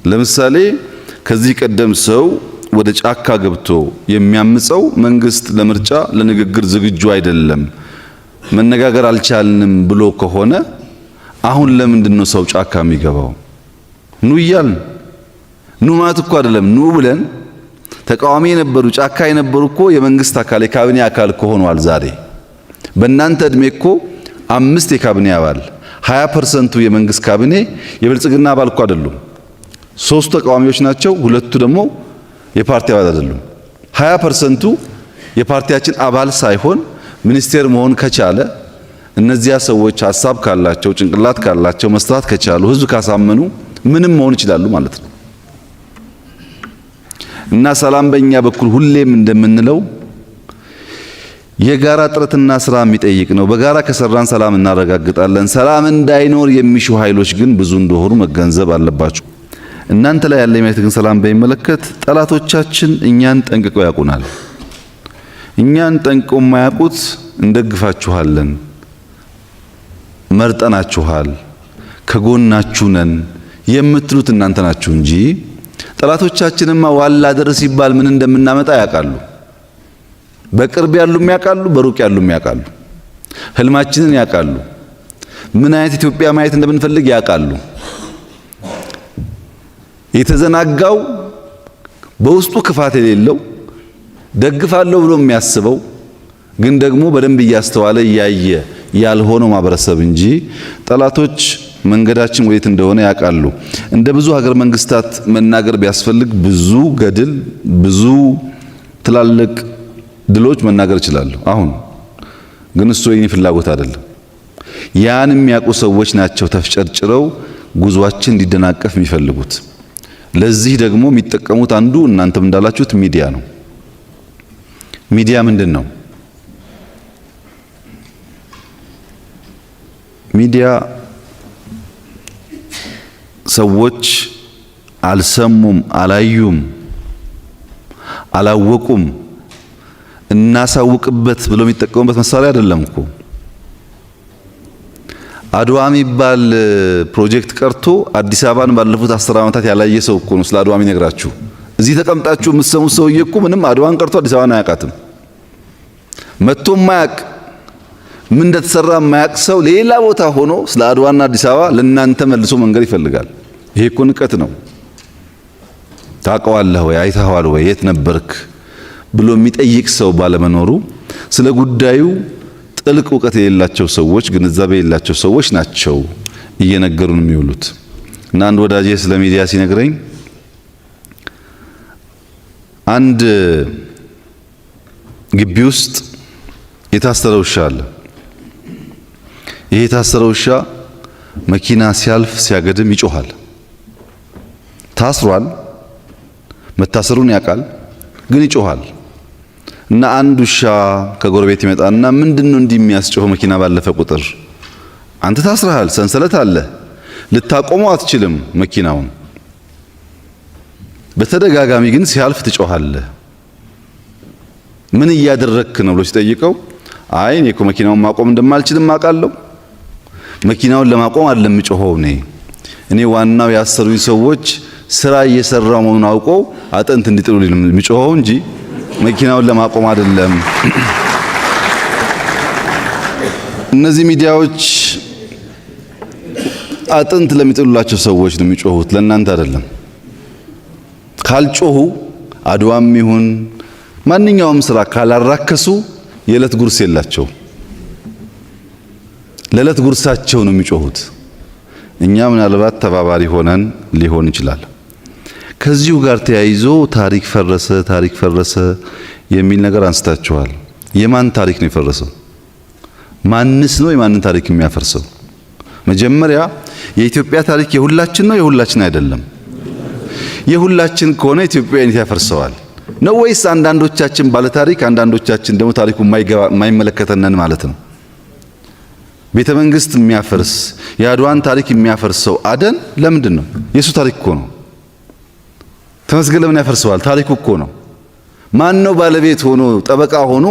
ለምሳሌ ከዚህ ቀደም ሰው ወደ ጫካ ገብቶ የሚያምፀው መንግስት ለምርጫ ለንግግር ዝግጁ አይደለም መነጋገር አልቻልንም ብሎ ከሆነ አሁን ለምንድን ነው ሰው ጫካ የሚገባው? ኑ እያልን ኑ ማለት እኮ አይደለም። ኑ ብለን ተቃዋሚ የነበሩ ጫካ የነበሩ እኮ የመንግስት አካል የካቢኔ አካል ሆነዋል። ዛሬ በእናንተ እድሜ እኮ 5 የካቢኔ አባል 20% የመንግስት ካቢኔ የብልጽግና አባል እኮ አይደሉም። 3 ተቃዋሚዎች ናቸው፣ 2 ደግሞ የፓርቲ አባል አይደሉም። 20% የፓርቲያችን አባል ሳይሆን ሚኒስቴር መሆን ከቻለ እነዚያ ሰዎች ሐሳብ ካላቸው ጭንቅላት ካላቸው መስራት ከቻሉ ህዝብ ካሳመኑ ምንም መሆን ይችላሉ ማለት ነው። እና ሰላም በእኛ በኩል ሁሌም እንደምንለው የጋራ ጥረትና ስራ የሚጠይቅ ነው። በጋራ ከሰራን ሰላም እናረጋግጣለን። ሰላም እንዳይኖር የሚሹ ኃይሎች ግን ብዙ እንደሆኑ መገንዘብ አለባችሁ። እናንተ ላይ ያለ የማይተግን ሰላም በሚመለከት ጠላቶቻችን እኛን ጠንቅቀው ያውቁናል። እኛን ጠንቅቀው የማያውቁት እንደግፋችኋለን፣ መርጠናችኋል፣ ከጎናችሁ ነን የምትሉት እናንተ ናችሁ እንጂ ጠላቶቻችንማ ዋላ ደረስ ሲባል ምን እንደምናመጣ ያውቃሉ። በቅርብ ያሉም ያውቃሉ፣ በሩቅ ያሉም ያውቃሉ። ህልማችንን ያውቃሉ። ምን አይነት ኢትዮጵያ ማየት እንደምንፈልግ ያውቃሉ። የተዘናጋው በውስጡ ክፋት የሌለው ደግፋለሁ ብሎ የሚያስበው ግን ደግሞ በደንብ እያስተዋለ እያየ ያልሆነው ማህበረሰብ እንጂ ጠላቶች መንገዳችን ወዴት እንደሆነ ያውቃሉ። እንደ ብዙ ሀገር መንግስታት መናገር ቢያስፈልግ ብዙ ገድል ብዙ ትላልቅ ድሎች መናገር ይችላሉ። አሁን ግን እሱ የኔ ፍላጎት አይደለም። ያን የሚያውቁ ሰዎች ናቸው ተፍጨርጭረው ጉዟችን እንዲደናቀፍ የሚፈልጉት። ለዚህ ደግሞ የሚጠቀሙት አንዱ እናንተም እንዳላችሁት ሚዲያ ነው። ሚዲያ ምንድን ነው? ሚዲያ ሰዎች አልሰሙም፣ አላዩም፣ አላወቁም እናሳውቅበት ብለው የሚጠቀሙበት መሳሪያ አይደለም እኮ። አድዋ የሚባል ፕሮጀክት ቀርቶ አዲስ አበባን ባለፉት 10 ዓመታት ያላየ ሰው እኮ ነው ስለ አድዋ የሚነግራችሁ። እዚህ ተቀምጣችሁ የምትሰሙት ሰውዬ እኮ ምንም አድዋን ቀርቶ አዲስ አበባን አያውቃትም። መጥቶ ማያውቅ ምን እንደተሰራ ማያውቅ ሰው ሌላ ቦታ ሆኖ ስለ አድዋና አዲስ አበባ ለእናንተ መልሶ መንገር ይፈልጋል። ይሄ እኮ ንቀት ነው። ታውቀዋለህ ወይ አይተኸዋል ወይ የት ነበርክ ብሎ የሚጠይቅ ሰው ባለመኖሩ ስለ ጉዳዩ ጥልቅ እውቀት የሌላቸው ሰዎች ግንዛቤ የሌላቸው ሰዎች ናቸው እየነገሩን የሚውሉት። እና አንድ ወዳጄ ስለ ሚዲያ ሲነግረኝ አንድ ግቢ ውስጥ የታሰረ ውሻ አለ። ይሄ የታሰረ ውሻ መኪና ሲያልፍ ሲያገድም ይጮሃል። ታስሯል፣ መታሰሩን ያውቃል፣ ግን ይጮሃል። እና አንድ ውሻ ከጎረቤት ይመጣና ምንድነው እንዲህ የሚያስጮህ መኪና ባለፈ ቁጥር? አንተ ታስረሃል፣ ሰንሰለት አለ፣ ልታቆመው አትችልም መኪናውን። በተደጋጋሚ ግን ሲያልፍ ትጮሃለህ። ምን እያደረክ ነው ብሎ ሲጠይቀው አይ እኔ እኮ መኪናውን ማቆም እንደማልችልም አውቃለሁ። መኪናውን ለማቆም አይደለም የምጮኸው እኔ ዋናው ያሰሩኝ ሰዎች ስራ እየሰራው መሆኑን አውቀው አጥንት እንዲጥሉልኝ የምጮኸው እንጂ መኪናውን ለማቆም አይደለም። እነዚህ ሚዲያዎች አጥንት ለሚጥሉላቸው ሰዎች ነው የሚጮሁት፣ ለእናንተ አይደለም። ካልጮሁ አድዋም ይሁን ማንኛውም ስራ ካላራከሱ የዕለት ጉርስ የላቸው። ለዕለት ጉርሳቸው ነው የሚጮሁት። እኛ ምናልባት ተባባሪ ሆነን ሊሆን ይችላል። ከዚሁ ጋር ተያይዞ ታሪክ ፈረሰ የሚል ነገር አንስታችኋል። የማን ታሪክ ነው የፈረሰው? ማንስ ነው የማንን ታሪክ የሚያፈርሰው? መጀመሪያ የኢትዮጵያ ታሪክ የሁላችን ነው የሁላችን አይደለም? የሁላችን ከሆነ ኢትዮጵያዊነት ያፈርሰዋል ነው ወይስ አንዳንዶቻችን ባለ ታሪክ አንዳንዶቻችን ደግሞ ታሪኩ የማይመለከተነን ማለት ነው? ቤተ መንግስት የሚያፈርስ የአድዋን ታሪክ የሚያፈርሰው አደን ለምንድን ነው? የሱ ታሪክ እኮ ነው። ተመስገን ለምን ያፈርሰዋል? ታሪኩ እኮ ነው። ማን ነው ባለቤት ሆኖ ጠበቃ ሆኖ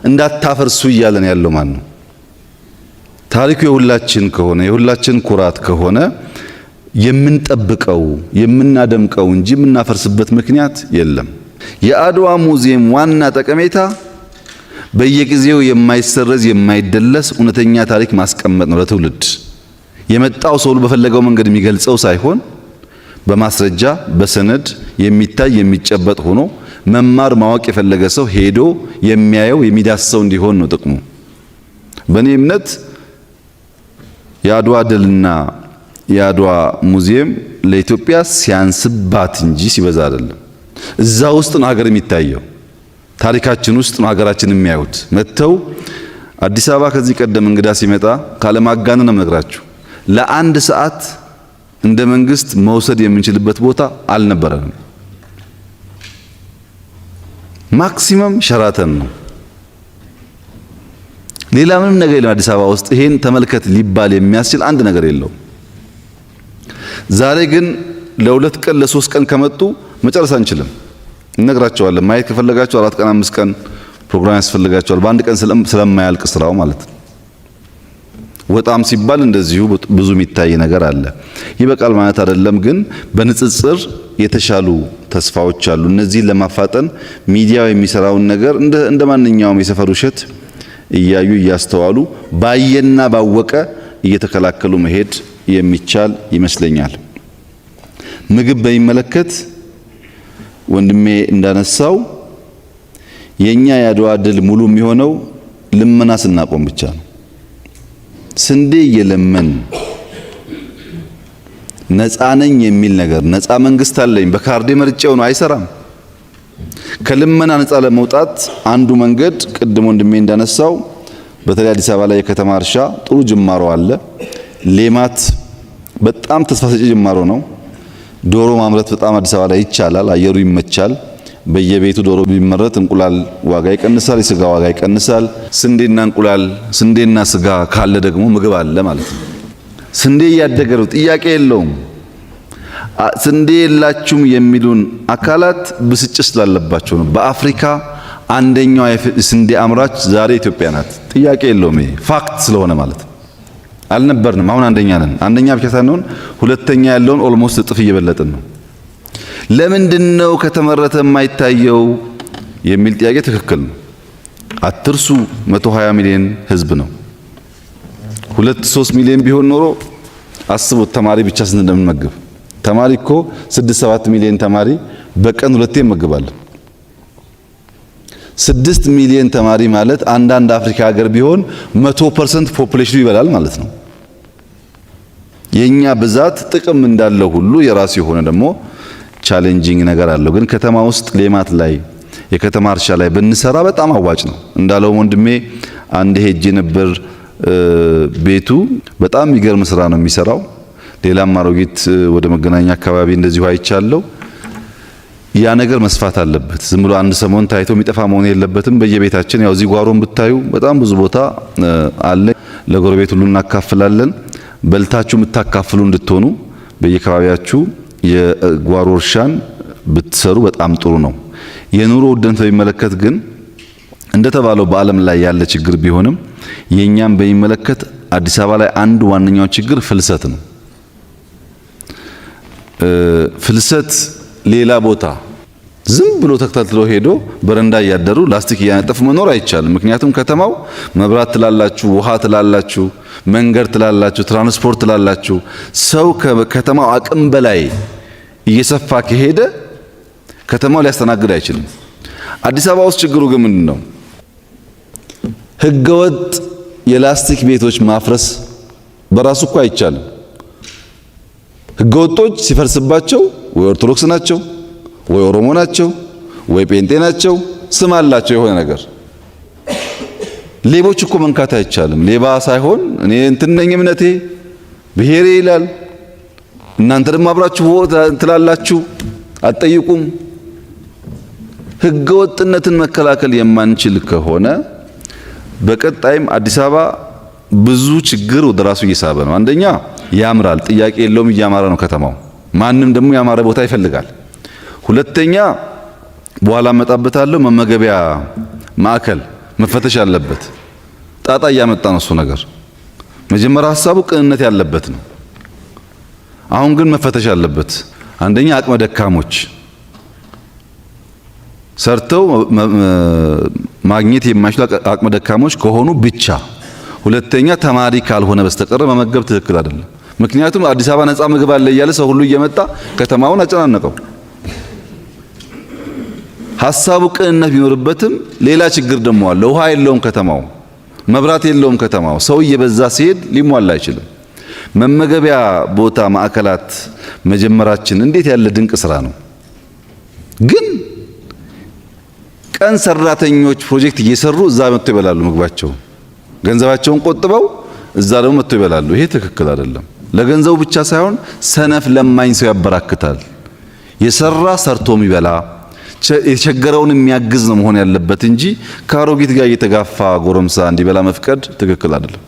እንዳታፈርሱ እያለን ያለው ማን ነው? ታሪኩ የሁላችን ከሆነ የሁላችን ኩራት ከሆነ የምንጠብቀው የምናደምቀው እንጂ የምናፈርስበት ምክንያት የለም። የአድዋ ሙዚየም ዋና ጠቀሜታ በየጊዜው የማይሰረዝ የማይደለስ እውነተኛ ታሪክ ማስቀመጥ ነው። ለትውልድ የመጣው ሰው በፈለገው መንገድ የሚገልጸው ሳይሆን በማስረጃ በሰነድ የሚታይ የሚጨበጥ ሆኖ መማር ማወቅ የፈለገ ሰው ሄዶ የሚያየው የሚዳስሰው እንዲሆን ነው ጥቅሙ። በእኔ እምነት የአድዋ ድልና የአድዋ ሙዚየም ለኢትዮጵያ ሲያንስባት እንጂ ሲበዛ አይደለም። እዛ ውስጥ ነው ሀገር የሚታየው፣ ታሪካችን ውስጥ ነው ሀገራችን የሚያዩት። መጥተው አዲስ አበባ ከዚህ ቀደም እንግዳ ሲመጣ ካለማጋነን ነው የምነግራችሁ፣ ለአንድ ሰዓት እንደ መንግስት መውሰድ የምንችልበት ቦታ አልነበረንም። ማክሲመም ሸራተን ነው። ሌላ ምንም ነገር የለም አዲስ አበባ ውስጥ ይሄን ተመልከት ሊባል የሚያስችል አንድ ነገር የለውም። ዛሬ ግን ለሁለት ቀን ለሶስት ቀን ከመጡ መጨረስ አንችልም። እነግራቸዋለን። ማየት ከፈለጋቸው 4 ቀን 5 ቀን ፕሮግራም ያስፈልጋቸዋል። በአንድ ቀን ስለማያልቅ ስራው ማለት ነው። ወጣም ሲባል እንደዚሁ ብዙ የሚታይ ነገር አለ። ይበቃል ማለት አይደለም፣ ግን በንጽጽር የተሻሉ ተስፋዎች አሉ። እነዚህን ለማፋጠን ሚዲያው የሚሰራውን ነገር እንደ ማንኛውም የሰፈር ውሸት እያዩ እያስተዋሉ ባየና ባወቀ እየተከላከሉ መሄድ የሚቻል ይመስለኛል። ምግብ በሚመለከት ወንድሜ እንዳነሳው የኛ የአድዋ ድል ሙሉ የሚሆነው ልመና ስናቆም ብቻ ነው። ስንዴ እየለመን ነፃ ነኝ የሚል ነገር ነፃ መንግስት አለኝ በካርዴ መርጬው ነው አይሰራም። ከልመና ነፃ ለመውጣት አንዱ መንገድ ቅድም ወንድሜ እንዳነሳው በተለይ አዲስ አበባ ላይ የከተማ እርሻ ጥሩ ጅማሮ አለ። ሌማት በጣም ተስፋ ሰጪ ጅማሮ ነው። ዶሮ ማምረት በጣም አዲስ አበባ ላይ ይቻላል። አየሩ ይመቻል። በየቤቱ ዶሮ ቢመረት እንቁላል ዋጋ ይቀንሳል፣ የስጋ ዋጋ ይቀንሳል። ስንዴና እንቁላል ስንዴና ስጋ ካለ ደግሞ ምግብ አለ ማለት ነው። ስንዴ እያደገ ነው፣ ጥያቄ የለውም። ስንዴ የላችሁም የሚሉን አካላት ብስጭት ስላለባቸው ነው። በአፍሪካ አንደኛው የስንዴ አምራች ዛሬ ኢትዮጵያ ናት። ጥያቄ የለውም። ይሄ ፋክት ስለሆነ ማለት ነው። አልነበርንም፣ አሁን አንደኛ ነን። አንደኛ ብቻ ሳይሆን ሁለተኛ ያለውን ኦልሞስት እጥፍ እየበለጥን ነው። ለምንድነው ከተመረተ የማይታየው የሚል ጥያቄ ትክክል ነው። አትርሱ 120 ሚሊዮን ህዝብ ነው። 2-3 ሚሊዮን ቢሆን ኖሮ አስቡት ተማሪ ብቻ ስንት እንደምንመግብ። ተማሪ እኮ 6-7 ሚሊዮን ተማሪ በቀን ሁለቴ እንመግባለን። 6 ሚሊዮን ተማሪ ማለት አንዳንድ አፍሪካ ሀገር ቢሆን 100% ፖፑሌሽኑ ይበላል ማለት ነው። የኛ ብዛት ጥቅም እንዳለው ሁሉ የራሱ የሆነ ደግሞ ቻሌንጂንግ ነገር አለው። ግን ከተማ ውስጥ ሌማት ላይ የከተማ እርሻ ላይ ብንሰራ በጣም አዋጭ ነው። እንዳለው ወንድሜ አንድ ሄጄ ነበር። ቤቱ በጣም የሚገርም ስራ ነው የሚሰራው። ሌላም አሮጊት ወደ መገናኛ አካባቢ እንደዚሁ አይቻለሁ። ያ ነገር መስፋት አለበት። ዝም ብሎ አንድ ሰሞን ታይቶ የሚጠፋ መሆን የለበትም። በየቤታችን ያው እዚህ ጓሮን ብታዩ በጣም ብዙ ቦታ አለ። ለጎረቤት ሁሉ እናካፍላለን። በልታችሁ የምታካፍሉ እንድትሆኑ በየአካባቢያችሁ የጓሮ እርሻን ብትሰሩ በጣም ጥሩ ነው። የኑሮ ውድነት በሚመለከት ግን እንደተባለው በዓለም ላይ ያለ ችግር ቢሆንም የኛም በሚመለከት አዲስ አበባ ላይ አንዱ ዋነኛው ችግር ፍልሰት ነው። ፍልሰት ሌላ ቦታ ዝም ብሎ ተከታትሎ ሄዶ በረንዳ እያደሩ ላስቲክ እያነጠፉ መኖር አይቻልም። ምክንያቱም ከተማው መብራት ትላላችሁ፣ ውሃ ትላላችሁ፣ መንገድ ትላላችሁ፣ ትራንስፖርት ትላላችሁ። ሰው ከከተማው አቅም በላይ እየሰፋ ከሄደ ከተማው ሊያስተናግድ አይችልም። አዲስ አበባ ውስጥ ችግሩ ግን ምንድነው? ህገወጥ የላስቲክ ቤቶች ማፍረስ በራሱ እኮ አይቻልም። ህገወጦች ሲፈርስባቸው ወይ ኦርቶዶክስ ናቸው ወይ ኦሮሞ ናቸው ወይ ጴንጤ ናቸው፣ ስም አላቸው የሆነ ነገር። ሌቦች እኮ መንካት አይቻልም። ሌባ ሳይሆን እኔ እንትን ነኝ እምነቴ ብሔሬ ይላል። እናንተ ደግሞ አብራችሁ ትላላችሁ፣ አትጠይቁም። ህገወጥነትን መከላከል የማንችል ከሆነ በቀጣይም አዲስ አበባ ብዙ ችግር ወደ ራሱ እየሳበ ነው። አንደኛ ያምራል፣ ጥያቄ የለውም፣ እያማረ ነው ከተማው። ማንም ደግሞ ያማረ ቦታ ይፈልጋል። ሁለተኛ በኋላ መጣበታለሁ፣ መመገቢያ ማዕከል መፈተሽ አለበት። ጣጣ እያመጣ ነው እሱ ነገር። መጀመሪያ ሐሳቡ ቅንነት ያለበት ነው። አሁን ግን መፈተሽ አለበት። አንደኛ አቅመ ደካሞች ሰርተው ማግኘት የማይችሉ አቅመ ደካሞች ከሆኑ ብቻ። ሁለተኛ ተማሪ ካልሆነ በስተቀር መመገብ ትክክል አይደለም። ምክንያቱም አዲስ አበባ ነፃ ምግብ አለ እያለ ሰው ሁሉ እየመጣ ከተማውን አጨናነቀው። ሐሳቡ ቅንነት ቢኖርበትም ሌላ ችግር ደግሞ አለ። ውሃ የለውም ከተማው፣ መብራት የለውም ከተማው። ሰው እየበዛ ሲሄድ ሊሟላ አይችልም። መመገቢያ ቦታ ማዕከላት መጀመራችን እንዴት ያለ ድንቅ ስራ ነው። ግን ቀን ሰራተኞች ፕሮጀክት እየሰሩ እዛ መጥተው ይበላሉ ምግባቸው። ገንዘባቸውን ቆጥበው እዛ ደግሞ መጥተው ይበላሉ። ይሄ ትክክል አይደለም። ለገንዘቡ ብቻ ሳይሆን ሰነፍ ለማኝ ሰው ያበራክታል። የሰራ ሰርቶም ይበላ የተቸገረውን የሚያግዝ ነው መሆን ያለበት እንጂ ከአሮጊት ጋር እየተጋፋ ጎረምሳ እንዲበላ መፍቀድ ትክክል አይደለም።